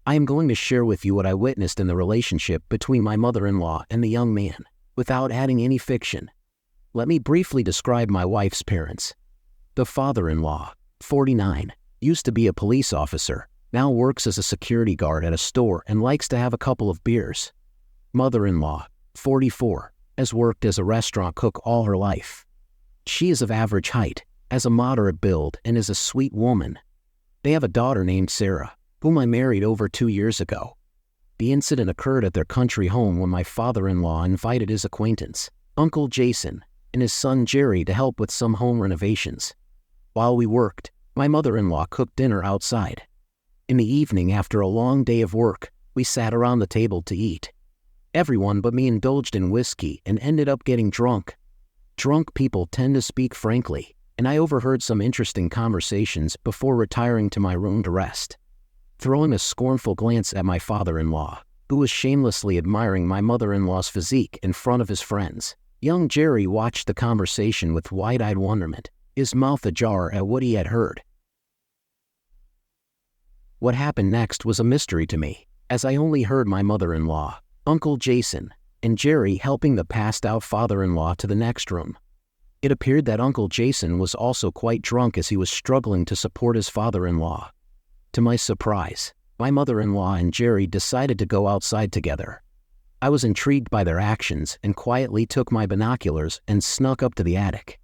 I am going to share with you what I witnessed in the relationship between my mother-in-law and the young man, without adding any fiction. Let me briefly describe my wife's parents. The father-in-law, 49, used to be a police officer, now works as a security guard at a store and likes to have a couple of beers. Mother-in-law, 44, has worked as a restaurant cook all her life. She is of average height, has a moderate build, and is a sweet woman. They have a daughter named Sarah, whom I married over 2 years ago. The incident occurred at their country home when my father-in-law invited his acquaintance, Uncle Jason, and his son Jerry to help with some home renovations. While we worked, my mother-in-law cooked dinner outside. In the evening, after a long day of work, we sat around the table to eat. Everyone but me indulged in whiskey and ended up getting drunk. Drunk people tend to speak frankly, and I overheard some interesting conversations before retiring to my room to rest. Throwing a scornful glance at my father-in-law, who was shamelessly admiring my mother-in-law's physique in front of his friends, young Jerry watched the conversation with wide-eyed wonderment, his mouth ajar at what he had heard. What happened next was a mystery to me, as I only heard my mother-in-law, Uncle Jason, and Jerry helping the passed-out father-in-law to the next room. It appeared that Uncle Jason was also quite drunk as he was struggling to support his father-in-law. To my surprise, my mother-in-law and Jerry decided to go outside together. I was intrigued by their actions and quietly took my binoculars and snuck up to the attic.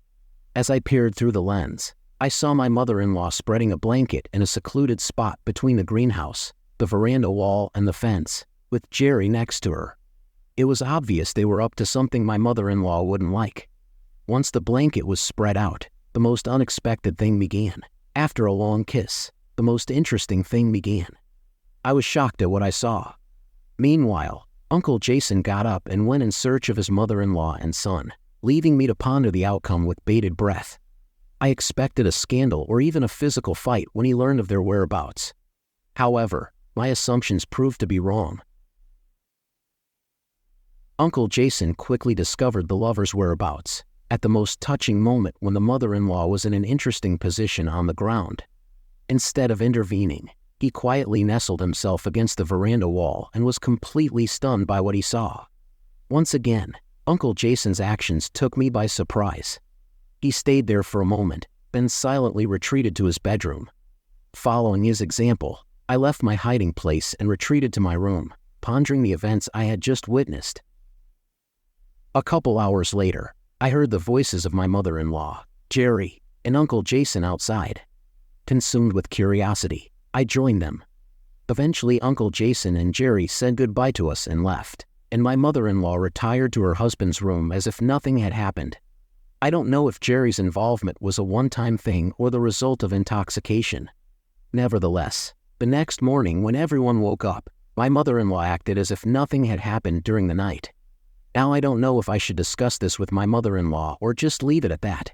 As I peered through the lens, I saw my mother-in-law spreading a blanket in a secluded spot between the greenhouse, the veranda wall, and the fence, with Jerry next to her. It was obvious they were up to something my mother-in-law wouldn't like. Once the blanket was spread out, the most unexpected thing began. After a long kiss, the most interesting thing began. I was shocked at what I saw. Meanwhile, Uncle Jason got up and went in search of his mother-in-law and son, leaving me to ponder the outcome with bated breath. I expected a scandal or even a physical fight when he learned of their whereabouts. However, my assumptions proved to be wrong. Uncle Jason quickly discovered the lovers' whereabouts, at the most touching moment when the mother-in-law was in an interesting position on the ground. Instead of intervening, he quietly nestled himself against the veranda wall and was completely stunned by what he saw. Once again, Uncle Jason's actions took me by surprise. He stayed there for a moment, then silently retreated to his bedroom. Following his example, I left my hiding place and retreated to my room, pondering the events I had just witnessed. A couple hours later, I heard the voices of my mother-in-law, Jerry, and Uncle Jason outside. Consumed with curiosity, I joined them. Eventually, Uncle Jason and Jerry said goodbye to us and left, and my mother-in-law retired to her husband's room as if nothing had happened. I don't know if Jerry's involvement was a one-time thing or the result of intoxication. Nevertheless, the next morning when everyone woke up, my mother-in-law acted as if nothing had happened during the night. Now I don't know if I should discuss this with my mother-in-law or just leave it at that.